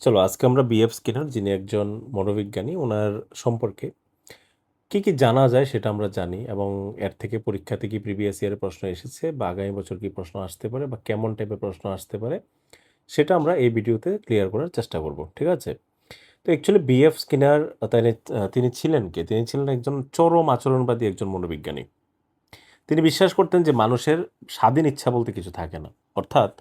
চলো আজকে আমরা বিএফ স্কিনার যিনি একজন মনোবিজ্ঞানী ওনার সম্পর্কে কি জানা যায় সেটা আমরা জানি এবং এর থেকে পরীক্ষাতে কি প্রিভিয়াস ইয়ারের প্রশ্ন এসেছে বা আগামী বছর কি প্রশ্ন আসতে পারে বা কেমন টাইপের প্রশ্ন আসতে পারে সেটা আমরা এই ভিডিওতে ক্লিয়ার করার চেষ্টা করব। ঠিক আছে? তো অ্যাকচুয়ালি বিএফ স্কিনার তিনি ছিলেন কে? তিনি ছিলেন একজন চরম আচরণবাদী একজন মনোবিজ্ঞানী। তিনি বিশ্বাস করতেন যে মানুষের স্বাধীন ইচ্ছা বলতে কিছু থাকে না। অর্থাৎ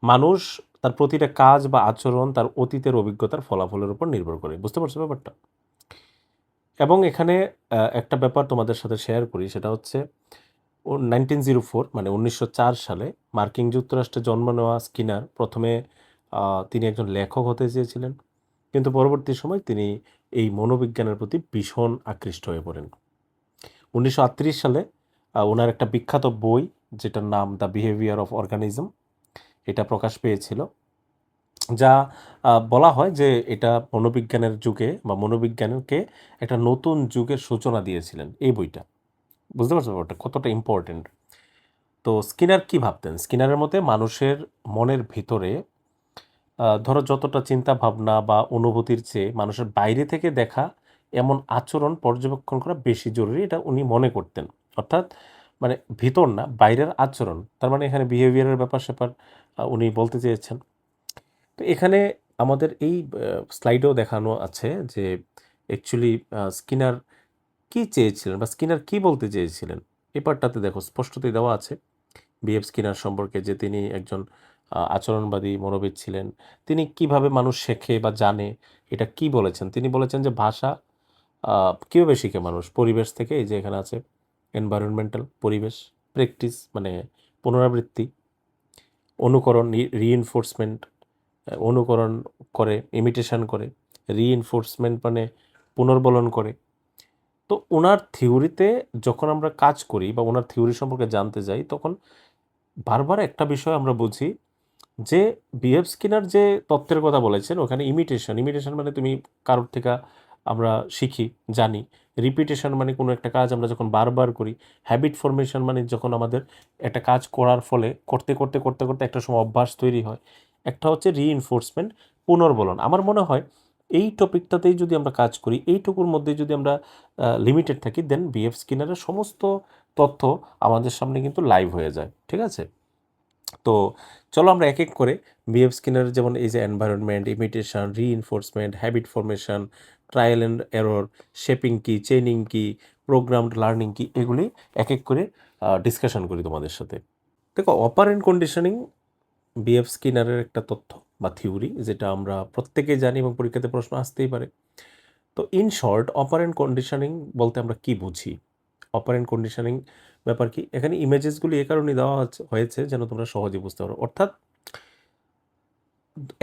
মানুষ তার প্রতিটা কাজ বা আচরণ তার অতীতের অভিজ্ঞতার ফলাফলের উপর নির্ভর করে। বুঝতে পারছো ব্যাপারটা? এবং এখানে একটা ব্যাপার তোমাদের সাথে শেয়ার করি, সেটা হচ্ছে 1904 মানে 1904 সালে মার্কিন যুক্তরাষ্ট্রে জন্ম নেওয়া স্কিনার প্রথমে তিনি একজন লেখক হতে চেয়েছিলেন, কিন্তু পরবর্তী সময় তিনি এই মনোবিজ্ঞানের প্রতি ভীষণ আকৃষ্ট হয়ে পড়েন। 1938 সালে ওনার একটা বিখ্যাত বই যেটার নাম দ্য বিহেভিয়ার অফ অর্গানিজম এটা প্রকাশ পেয়েছিল, যা বলা হয় যে এটা মনোবিজ্ঞানের যুগে বা মনোবিজ্ঞানকে একটা নতুন যুগের সূচনা দিয়েছিলেন এই বইটা। বুঝতে পারছো ব্যাপারটা কতটা ইম্পর্টেন্ট? তো স্কিনার কি ভাবতেন? স্কিনারের মতে মানুষের মনের ভিতরে ধরো যতটা চিন্তা ভাবনা বা অনুভূতির চেয়ে মানুষের বাইরে থেকে দেখা এমন আচরণ পর্যবেক্ষণ করা বেশি জরুরি, এটা উনি মনে করতেন। অর্থাৎ মানে ভিতর না, বাইরের আচরণ। তার মানে এখানে বিহেভিয়ারের ব্যাপার-স্যাপার উনি বলতে চেয়েছেন। তো এখানে আমাদের এই স্লাইডেও দেখানো আছে যে অ্যাকচুয়ালি স্কিনার কি চেয়েছিলেন বা স্কিনার কি বলতে চেয়েছিলেন। এই পার্টটাতে দেখো স্পষ্টতই দেওয়া আছে বিএফ স্কিনার সম্পর্কে, যে তিনি একজন আচরণবাদী মনোবিদ ছিলেন। তিনি কিভাবে মানুষ শেখে বা জানে এটা কি বলেছেন? তিনি বলেছেন যে ভাষা কীভাবে শিখে মানুষ? পরিবেশ থেকে। এই যে এখানে আছে এনভায়রনমেন্টাল, পরিবেশ, প্র্যাকটিস মানে পুনরাবৃত্তি, অনুকরণ, রিইনফোর্সমেন্ট, অনুকরণ করে, ইমিটেশন করে, রিইনফোর্সমেন্ট মানে পুনর্বলন করে। তো ওনার থিওরিতে যখন আমরা কাজ করি বা ওনার থিওরি সম্পর্কে জানতে যাই, তখন বারবার একটা বিষয় আমরা বুঝি যে বিএফ স্কিনার যে তত্ত্বের কথা বলেছেন ওখানে ইমিটেশন মানে তুমি কারোর থেকে আমরা শিখি, জানি। রিপিটেশন মানে কোনো একটা কাজ আমরা যখন বারবার করি। হ্যাবিট ফর্মেশন মানে যখন আমাদের একটা কাজ করার ফলে করতে একটা সময় অভ্যাস তৈরি হয়। একটা হচ্ছে রিইনফোর্সমেন্ট, পুনর্বলন। আমার মনে হয় এই টপিকটাতেই যদি আমরা কাজ করি, এইটুকুর মধ্যেই যদি আমরা লিমিটেড থাকি, দেন বিএফ স্কিনারের সমস্ত তথ্য আমাদের সামনে কিন্তু লাইভ হয়ে যায়। ঠিক আছে? তো চলো আমরা এক এক করে বিহেভ স্কিনার, যেমন এই যে environment, imitation, reinforcement, habit formation, trial and error, shaping কি, চেইনিং কি, প্রোগ্রামড লার্নিং কি, এগুলি এক এক করে ডিসকাশন করি তোমাদের সাথে। দেখো, অপারেন্ট কন্ডিশনিং বিহেভ স্কিনারের একটা তথ্য বা থিওরি, যেটা আমরা প্রত্যেকেই জানি এবং পরীক্ষাতে প্রশ্ন আসতেই পারে। তো ইন শর্ট, অপারেন্ট কন্ডিশনিং বলতে আমরা কি বুঝি? অপারেন্ট কন্ডিশনিং ব্যাপার কি? এখানে ইমেজেসগুলি এ কারণে দেওয়া হয়েছে যেন তোমরা সহজে বুঝতে পারো। অর্থাৎ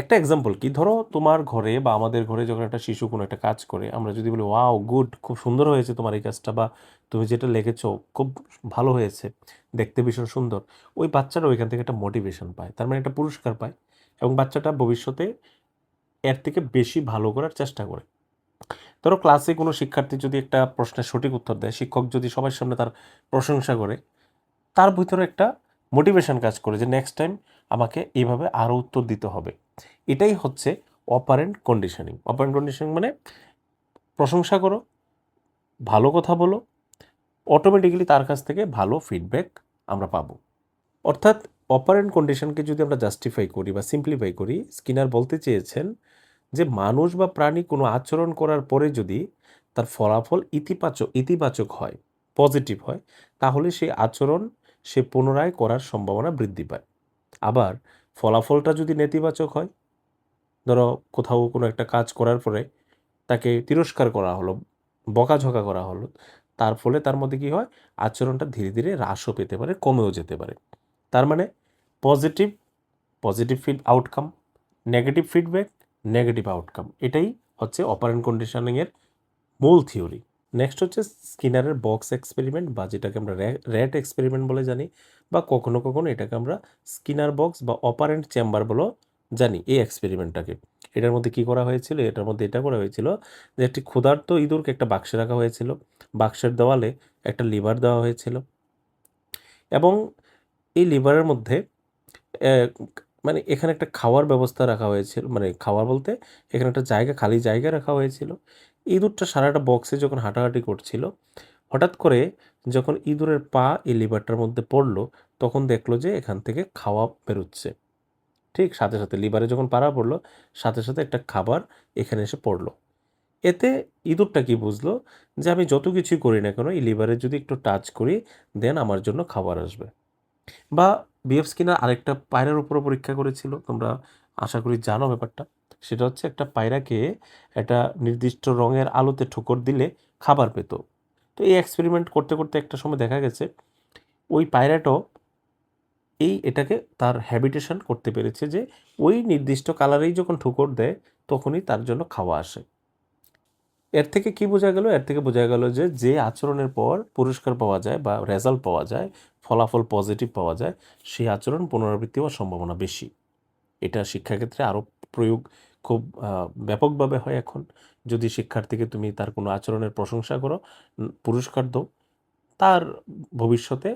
একটা এক্সাম্পল কি, ধরো তোমার ঘরে বা আমাদের ঘরে যখন একটা শিশু কোনো একটা কাজ করে, আমরা যদি বলি ওয়াও গুড, খুব সুন্দর হয়েছে তোমার এই কাজটা, বা তুমি যেটা লিখেছো খুব ভালো হয়েছে, দেখতে ভীষণ সুন্দর, ওই বাচ্চাটা ওইখান থেকে একটা মোটিভেশন পায়, তার মানে একটা পুরস্কার পায়, এবং বাচ্চাটা ভবিষ্যতে এর থেকে বেশি ভালো করার চেষ্টা করে। ধরো ক্লাসে কোনো শিক্ষার্থী যদি একটা প্রশ্নের সঠিক উত্তর দেয়, শিক্ষক যদি সবার সামনে তার প্রশংসা করে, তার ভিতরে একটা মোটিভেশন কাজ করে যে নেক্সট টাইম আমাকে এইভাবে আরও উত্তর দিতে হবে। এটাই হচ্ছে অপারেন্ট কন্ডিশনিং। অপারেন্ট কন্ডিশনিং মানে প্রশংসা করো, ভালো কথা বলো, অটোমেটিক্যালি তার কাছ থেকে ভালো ফিডব্যাক আমরা পাবো। অর্থাৎ অপারেন্ট কন্ডিশনকে যদি আমরা জাস্টিফাই করি বা সিম্পলিফাই করি, স্কিনার বলতে চেয়েছেন যে মানুষ বা প্রাণী কোনো আচরণ করার পরে যদি তার ফলাফল ইতিবাচক হয়, পজিটিভ হয়, তাহলে সেই আচরণ সে পুনরায় করার সম্ভাবনা বৃদ্ধি পায়। আবার ফলাফলটা যদি নেতিবাচক হয়, ধরো কোথাও কোনো একটা কাজ করার পরে তাকে তিরস্কার করা হলো, বকাঝকা করা হলো, তার ফলে তার মধ্যে কী হয়, আচরণটা ধীরে ধীরে হ্রাসও পেতে পারে, কমেও যেতে পারে। তার মানে পজিটিভ আউটকাম, নেগেটিভ আউটকাম, এটাই হচ্ছে অপারেন্ট কন্ডিশনিংয়ের মূল থিওরি। নেক্সট হচ্ছে স্কিনারের বক্স এক্সপেরিমেন্ট, বা যেটাকে আমরা র্যাট এক্সপেরিমেন্ট বলে জানি, বা কখনো কখনো এটাকে আমরা স্কিনার বক্স বা অপারেন্ট চেম্বার বলেও জানি এই এক্সপেরিমেন্টটাকে। এটার মধ্যে কি করা হয়েছিল? এটার মধ্যে এটা করা হয়েছিল যে একটি ক্ষুধার্ত ইঁদুরকে একটা বাক্সে রাখা হয়েছিল, বাক্সের দেওয়ালে একটা লিভার দেওয়া হয়েছিল, এবং এই লিভারের মধ্যে মানে এখানে একটা খাওয়ার ব্যবস্থা রাখা হয়েছিল, মানে খাওয়ার বলতে এখানে একটা জায়গা, খালি জায়গা রাখা হয়েছিল। ইঁদুরটা সারাটা বক্সে যখন হাঁটাহাঁটি করছিল, হঠাৎ করে যখন ইঁদুরের পা এই লিভারটার মধ্যে পড়লো, তখন দেখলো যে এখান থেকে খাওয়া বেরোচ্ছে। ঠিক সাথে সাথে লিভারে যখন পাড়া পড়লো, সাথে সাথে একটা খাবার এখানে এসে পড়লো। এতে ইঁদুরটা কি বুঝলো যে আমি যত কিছুই করি না কেন, এই লিভারে যদি একটু টাচ করি, দেন আমার জন্য খাবার আসবে। বা বিএফ স্কিনার আরেকটা পায়রার উপরও পরীক্ষা করেছিল, তোমরা আশা করি জানো ব্যাপারটা। সেটা হচ্ছে একটা পায়রাকে একটা নির্দিষ্ট রঙের আলোতে ঠোকর দিলে খাবার পেত। তো এই এক্সপেরিমেন্ট করতে করতে একটা সময় দেখা গেছে ওই পায়রাটাও এটাকে তার হ্যাবিটেশন করতে পেরেছে, যে ওই নির্দিষ্ট কালারেই যখন ঠোকর দেয় তখনই তার জন্য খাওয়া আসে। এর থেকে কি বোঝা গেল? এর থেকে বোঝা গেল যে যে আচরণের পর পুরস্কার পাওয়া যায় বা রেজাল্ট পাওয়া যায়, ফলাফল পজিটিভ পাওয়া যায়, সেই আচরণ পুনরাবৃত্তি হওয়ার সম্ভাবনা বেশি। এটা শিক্ষাক্ষেত্রে আরও প্রয়োগ খুব ব্যাপকভাবে হয় এখন। যদি শিক্ষার্থীকে তুমি তার কোনো আচরণের প্রশংসা করো, পুরস্কার দাও, তার ভবিষ্যতে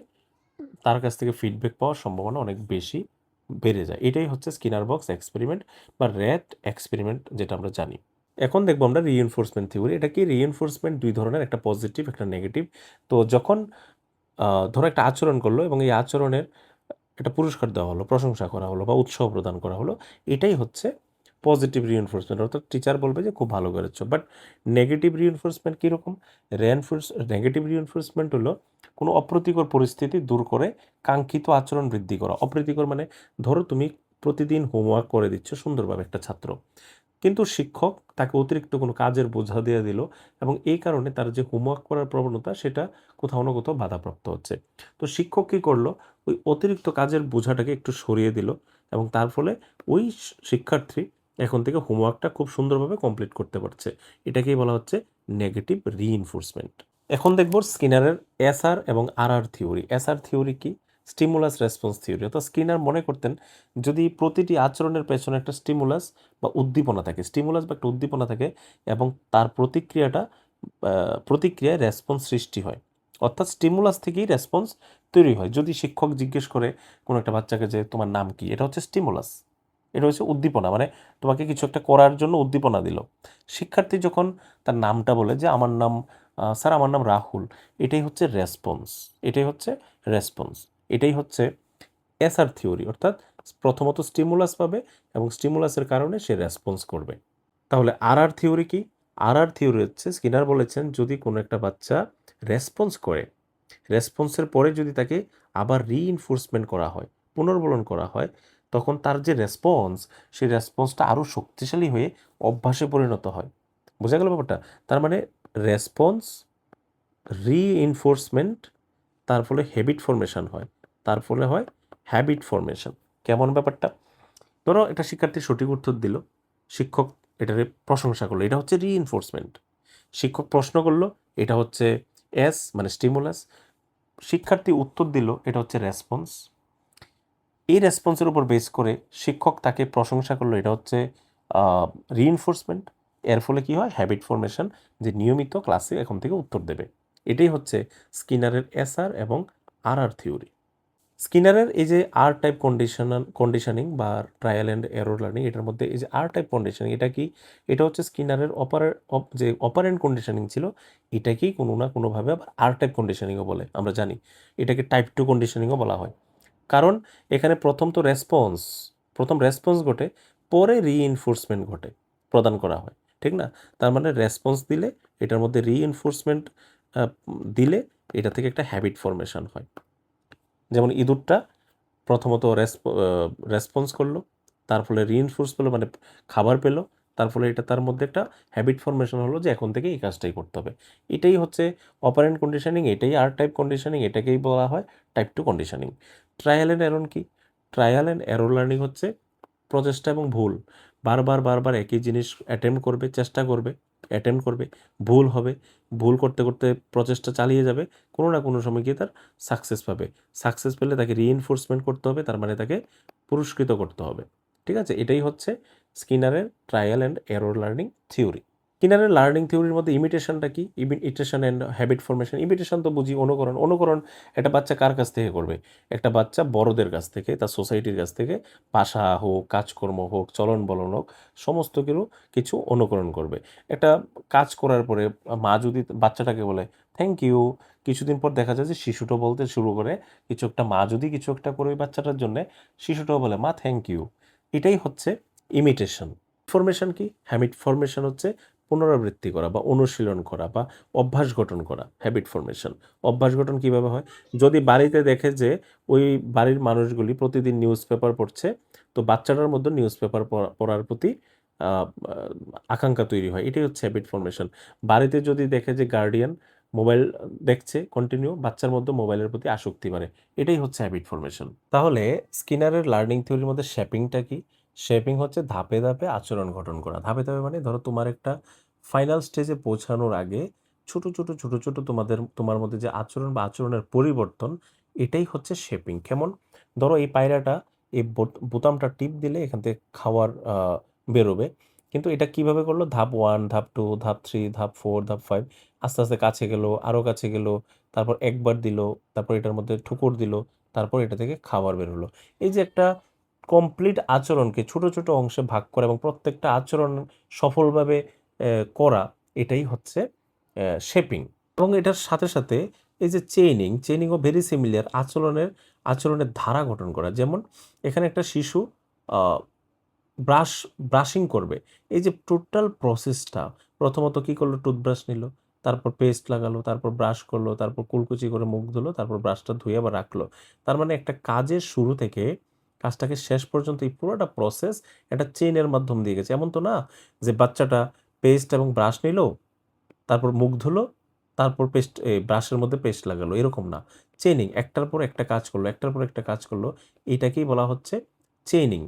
তার কাছ থেকে ফিডব্যাক পাওয়ার সম্ভাবনা অনেক বেশি বেড়ে যায়। এটাই হচ্ছে স্কিনার বক্স এক্সপেরিমেন্ট বা র্যাট এক্সপেরিমেন্ট, যেটা আমরা জানি। এখন দেখবো আমরা রিইনফোর্সমেন্ট থিওরি। এটা কি? রিইনফোর্সমেন্ট দুই ধরনের, একটা পজিটিভ, একটা নেগেটিভ। তো যখন ধরো একটা আচরণ করলো এবং এই আচরণের একটা পুরস্কার দেওয়া হলো, প্রশংসা করা হলো বা উৎসাহ প্রদান করা হলো, এটাই হচ্ছে পজিটিভ রিইনফোর্সমেন্ট, অর্থাৎ টিচার বলবে যে খুব ভালো করেছো। বাট নেগেটিভ রিইনফোর্সমেন্ট কীরকম? নেগেটিভ রিইনফোর্সমেন্ট হলো কোনো অপ্রীতিকর পরিস্থিতি দূর করে কাঙ্ক্ষিত আচরণ বৃদ্ধি করা। অপ্রীতিকর মানে ধরো তুমি প্রতিদিন হোমওয়ার্ক করে দিচ্ছ সুন্দরভাবে একটা ছাত্র, কিন্তু শিক্ষক তাকে অতিরিক্ত কোনো কাজের বোঝা দিয়ে দিল এবং এই কারণে তার যে হোমওয়ার্ক করার প্রবণতা সেটা কোথাও না কোথাও বাধাপ্রাপ্ত হচ্ছে। তো শিক্ষক কী করলো? ওই অতিরিক্ত কাজের বোঝাটাকে একটু সরিয়ে দিল এবং তার ফলে ওই শিক্ষার্থী এখন থেকে হোমওয়ার্কটা খুব সুন্দরভাবে কমপ্লিট করতে পারছে। এটাকেই বলা হচ্ছে নেগেটিভ রিইনফোর্সমেন্ট। এখন দেখব স্কিনারের এসআর এবং আরআর থিওরি। এসআর থিওরি কি? Stimulus response theory. অর্থাৎ স্কিনার মনে করতেন যদি প্রতিটি আচরণের পেছনে একটা স্টিমুলাস বা উদ্দীপনা থাকে, স্টিমুলাস বা একটা উদ্দীপনা থাকে এবং তার প্রতিক্রিয়ায় রেসপন্স সৃষ্টি হয়, অর্থাৎ স্টিমুলাস থেকেই রেসপন্স তৈরি হয়। যদি শিক্ষক জিজ্ঞেস করে কোনো একটা বাচ্চাকে যে তোমার নাম কি, এটা হচ্ছে স্টিমুলাস, এটা হচ্ছে উদ্দীপনা, মানে তোমাকে কিছু একটা করার জন্য উদ্দীপনা দিল। শিক্ষার্থী যখন তার নামটা বলে যে আমার নাম স্যার, আমার নাম রাহুল, এটাই হচ্ছে রেসপন্স, এটাই হচ্ছে রেসপন্স, এটাই হচ্ছে এসআর থিওরি। অর্থাৎ প্রথমত স্টিমুলাস পাবে এবং স্টিমুলাসের কারণে সে রেসপন্স করবে। তাহলে আরআর থিওরি কি? আরআর থিওরি হচ্ছে স্কিনার বলেছেন যদি কোনো একটা বাচ্চা রেসপন্স করে, রেসপন্সের পরে যদি তাকে আবার রিইনফোর্সমেন্ট করা হয়, পুনর্বলন করা হয়, তখন তার যে রেসপন্স, সেই রেসপন্সটা আরও শক্তিশালী হয়ে অভ্যাসে পরিণত হয়। বোঝা গেল ব্যাপারটা? তার মানে রেসপন্স, রিইনফোর্সমেন্ট, তার ফলে হ্যাবিট ফর্মেশন হয়, তার ফলে হয় হ্যাবিট ফর্মেশন। কেমন ব্যাপারটা? ধরো একটা শিক্ষার্থী সঠিক উত্তর দিল, শিক্ষক এটারে প্রশংসা করলো, এটা হচ্ছে রিইনফোর্সমেন্ট। শিক্ষক প্রশ্ন করলো, এটা হচ্ছে এস মানে স্টিমুলাস। শিক্ষার্থী উত্তর দিল, এটা হচ্ছে রেসপন্স। এই রেসপন্সের উপর বেস করে শিক্ষক তাকে প্রশংসা করলো, এটা হচ্ছে রিইনফোর্সমেন্ট। এর ফলে কি হয়? হ্যাবিট ফর্মেশন, যে নিয়মিত ক্লাসে এখন থেকে উত্তর দেবে। এটাই হচ্ছে স্কিনারের এসআর এবং আরআর থিওরি। স্কিনারের এই যে আর টাইপ কন্ডিশনিং বা ট্রায়াল অ্যান্ড এরর লার্নিং, এটার মধ্যে এই যে আর টাইপ কন্ডিশনিং, এটা কি? এটা হচ্ছে স্কিনারের যে অপারেন্ট কন্ডিশনিং ছিল, এটাকেই কোনো না কোনোভাবে আবার আর টাইপ কন্ডিশনিংও বলে, আমরা জানি। এটাকে টাইপ 2 কন্ডিশনিংও বলা হয়। কারণ এখানে প্রথম রেসপন্স ঘটে, পরে রিইনফোর্সমেন্ট ঘটে, প্রদান করা হয়, ঠিক না? তার মানে রেসপন্স দিলে, এটার মধ্যে রিইনফোর্সমেন্ট দিলে এটা থেকে একটা হ্যাবিট ফর্মেশন হয়। যেমন ইঁদুরটা প্রথমত রেসপন্স করলো, তার ফলে রিইনফোর্স পেলো, মানে খাবার পেলো, তার ফলে এটা তার মধ্যে একটা হ্যাবিট ফর্মেশন হলো যে এখন থেকে এই কাজটাই করতে হবে। এটাই হচ্ছে অপারেন্ট কন্ডিশনিং, এটাই আর টাইপ কন্ডিশনিং, এটাকেই বলা হয় type 2 conditioning. Trial and error কি? ট্রায়াল অ্যান্ড এরর লার্নিং হচ্ছে প্রচেষ্টা এবং ভুল। বারবার একই জিনিস চেষ্টা করবে, অ্যাটেম্প্ট করবে, ভুল হবে, ভুল করতে করতে প্রচেষ্টা চালিয়ে যাবে, কোনো না কোনো সময় গিয়ে তার সাকসেস পাবে। সাকসেস পেলে তাকে রিইনফোর্সমেন্ট করতে হবে, তার মানে তাকে পুরস্কৃত করতে হবে। ঠিক আছে? এটাই হচ্ছে স্কিনারের trial and error learning theory. স্কিনারের লার্নিং থিওরির মধ্যে ইমিটেশনটা কি? Imitation and habit formation. Imitation তো বুঝি অনুকরণ। অনুকরণ একটা বাচ্চা কার কাছ থেকে করবে? একটা বাচ্চা বড়দের কাছ থেকে, তার সোসাইটির কাছ থেকে ভাষা হোক, কাজকর্ম হোক, চলন বলন হোক, সমস্ত কিছু অনুকরণ করবে। একটা কাজ করার পরে মা যদি বাচ্চাটাকে বলে থ্যাংক ইউ, কিছুদিন পর দেখা যায় যে শিশুটা বলতে শুরু করে কিছু একটা, মা যদি কিছু একটা করে ওই বাচ্চাটার জন্যে, শিশুটাও বলে মা থ্যাংক ইউ। এটাই হচ্ছে ইমিটেশন। ফরমেশন কি? হ্যাবিট ফরমেশন হচ্ছে পুনরাবৃত্তি করা বা অনুশীলন করা বা অভ্যাস গঠন করা। Habit formation. অভ্যাস গঠন কিভাবে হয়? যদি বাড়িতে দেখে যে ওই বাড়ির মানুষগুলি প্রতিদিন নিউজ পেপার পড়ছে, তো বাচ্চাটার মধ্যে নিউজ পেপার পড়ার প্রতি আ আ আকাঙ্ক্ষা তৈরি হয়। এটাই হচ্ছে হ্যাবিট ফরমেশন। বাড়িতে যদি দেখে যে গার্ডিয়ান মোবাইল দেখছে কন্টিনিউ, বাচ্চার মধ্যে মোবাইলের প্রতি আসক্তি বাড়ে। এটাই হচ্ছে হ্যাবিট ফরমেশন। তাহলে স্কিনারের লার্নিং থিওরির মধ্যে শেপিংটা কি? শেপিং হচ্ছে ধাপে, ধাপে আচরণ গঠন করা। ধাপে, ধাপে মানে ধরো তোমার একটা ফাইনাল স্টেজে পৌঁছানোর আগে ছোট, ছোট তোমার মধ্যে যে আচরণ বা আচরণের পরিবর্তন, এটাই হচ্ছে শেপিং। কেমন? ধরো এই পায়রাটা এই বোতামটা টিপ দিলে এখান থেকে খাওয়ার বেরোবে। কিন্তু এটা কিভাবে করলো? ধাপ 1, ধাপ 2, ধাপ 3, ধাপ 4, ধাপ 5, আস্তে, আস্তে কাছে গেল, আরো কাছে গেল, তারপর একবার দিল, তারপর এটার মধ্যে ঠুকুর দিল, তারপর এটা থেকে খাবার বের হলো। এই যে একটা কমপ্লিট আচরণকে ছোট, ছোট অংশে ভাগ করা এবং প্রত্যেকটা আচরণ সফলভাবে করা, এটাই হচ্ছে শেপিং। এবং এটার সাথে, সাথে এই যে চেইনিংও ভেরি সিমিলার। আচরণের ধারা গঠন করা। যেমন এখানে একটা শিশু আ ব্রাশিং করবে। এই যে টোটাল প্রসেসটা, প্রথমত কি করলো? টুথব্রাশ নিল, তারপর পেস্ট লাগালো, তারপর ব্রাশ করলো, তারপর কুলকুচি করে মুখ ধুলো, তারপর ব্রাশটা ধুয়ে আবার রাখলো। তার মানে একটা কাজের শুরু থেকে কাজটাকে শেষ পর্যন্ত এই পুরোটা প্রসেস একটা চেইনের মাধ্যম দিয়ে গেছে। এমন তো না যে বাচ্চাটা পেস্ট এবং ব্রাশ নিল, তারপর মুখ ধুলো, তারপর ব্রাশের মধ্যে পেস্ট লাগালো, এরকম না। চেইনিং, একটার পর একটা কাজ করলো, একটার পর একটা কাজ করলো। এটাকেই বলা হচ্ছে চেইনিং।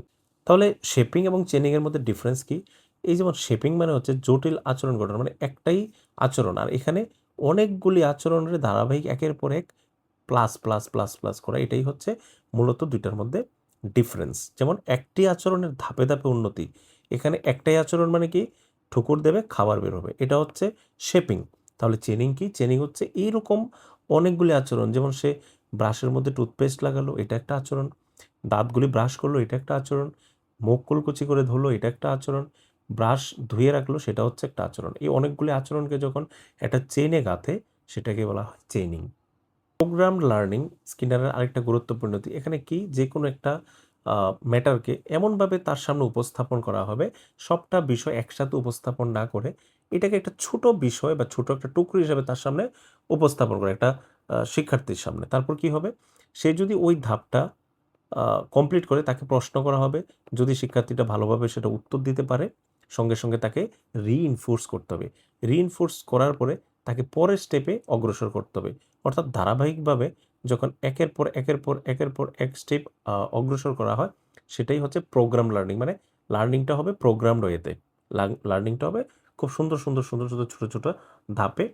তাহলে শেপিং এবং চেইনিং এর মধ্যে ডিফারেন্স কি? এই যেমন শেপিং মানে হচ্ছে জটিল আচরণ গঠন, মানে একটাই আচরণ। আর এখানে অনেকগুলি আচরণের ধারাবাহিক একের পর এক প্লাস করা। এটাই হচ্ছে মূলত ২ টার মধ্যে ডিফারেন্স। যেমন একটি আচরণের ধাপে, ধাপে উন্নতি। এখানে একটাই আচরণ মানে কি? ঠুকুর দেবে, খাবার বের হবে। এটা হচ্ছে শেপিং। তাহলে চেইনিং কি? চেইনিং হচ্ছে এইরকম অনেকগুলি আচরণ। যেমন সে ব্রাশের মধ্যে টুথপেস্ট লাগালো, এটা একটা আচরণ। দাঁতগুলি ব্রাশ করলো, এটা একটা আচরণ। মুখ কুলকুচি করে ধুলো, এটা একটা আচরণ। ব্রাশ ধুয়ে রাখলো, সেটা হচ্ছে একটা আচরণ। এই অনেকগুলি আচরণকে যখন একটা চেইনে গাঁথে, সেটাকে বলা হয় চেইনিং। প্রোগ্রামড লার্নিং স্কিনারের আরেকটা গুরুত্বপূর্ণ দিক। এখানে কি? যেকোনো একটা ম্যাটারকে এমনভাবে তার সামনে উপস্থাপন করা হবে, সবটা বিষয় একসাথে উপস্থাপন না করে এটাকে একটা ছোট বিষয় বা ছোট একটা টুকরো হিসেবে তার সামনে উপস্থাপন করা, একটা শিক্ষার্থীর সামনে। তারপর কি হবে? সে যদি ওই ধাপটা কমপ্লিট করে তাকে প্রশ্ন করা হবে। যদি শিক্ষার্থীটা ভালোভাবে সেটা উত্তর দিতে পারে, সঙ্গে, সঙ্গে তাকে রিইনফোর্স করতে হবে। রিইনফোর্স করার পরে তাকে পরের স্টেপে অগ্রসর করতে হবে। অর্থাৎ ধারাবাহিকভাবে যখন একের পর এক স্টেপ অগ্রসর করা হয়, সেটাই হচ্ছে প্রোগ্রাম লার্নিং। মানে লার্নিংটা হবে প্রোগ্রামড ওয়েতে। লার্নিংটা হবে খুব সুন্দর ছোট, ছোট ধাপে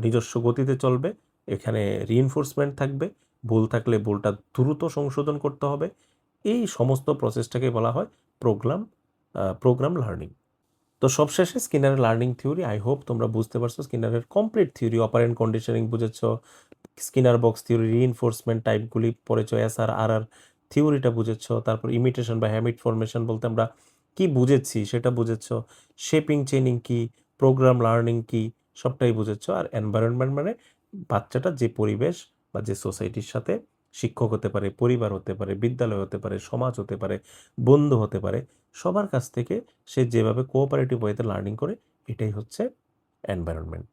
নিজস্ব গতিতে চলবে। এখানে রিইনফোর্সমেন্ট থাকবে। ভুল থাকলে ভুলটা দ্রুত সংশোধন করতে হবে। এই সমস্ত প্রসেসটাকে বলা হয় প্রোগ্রাম লার্নিং। তো সবশেষে স্কিনারের লার্নিং থিওরি, আই হোপ তোমরা বুঝতে পারছো। স্কিনারের কমপ্লিট থিওরি, অপারেন্ট কন্ডিশনিং বুঝেছ, স্কিনার বক্স থিওরি, রিইনফোর্সমেন্ট টাইপগুলি পড়েছ, আর থিওরিটা বুঝেছ, তারপর ইমিটেশন বা হ্যাবিট ফরমেশন বলতে আমরা কি বুঝেছি সেটা বুঝেছ, শেপিং চেইনিং কি, প্রোগ্রাম লার্নিং কি, সবটাই বুঝেছ। আর এনভায়রনমেন্ট মানে বাচ্চাটা যে পরিবেশ বা যে সোসাইটির সাথে, শিক্ষক হতে পারে, পরিবার হতে পারে, বিদ্যালয় হতে পারে, সমাজ হতে পারে, বন্ধু হতে পারে, সবার কাছ থেকে সে যেভাবে কোঅপারেটিভ ওয়েতে লার্নিং করে, এটাই হচ্ছে এনভায়রনমেন্ট।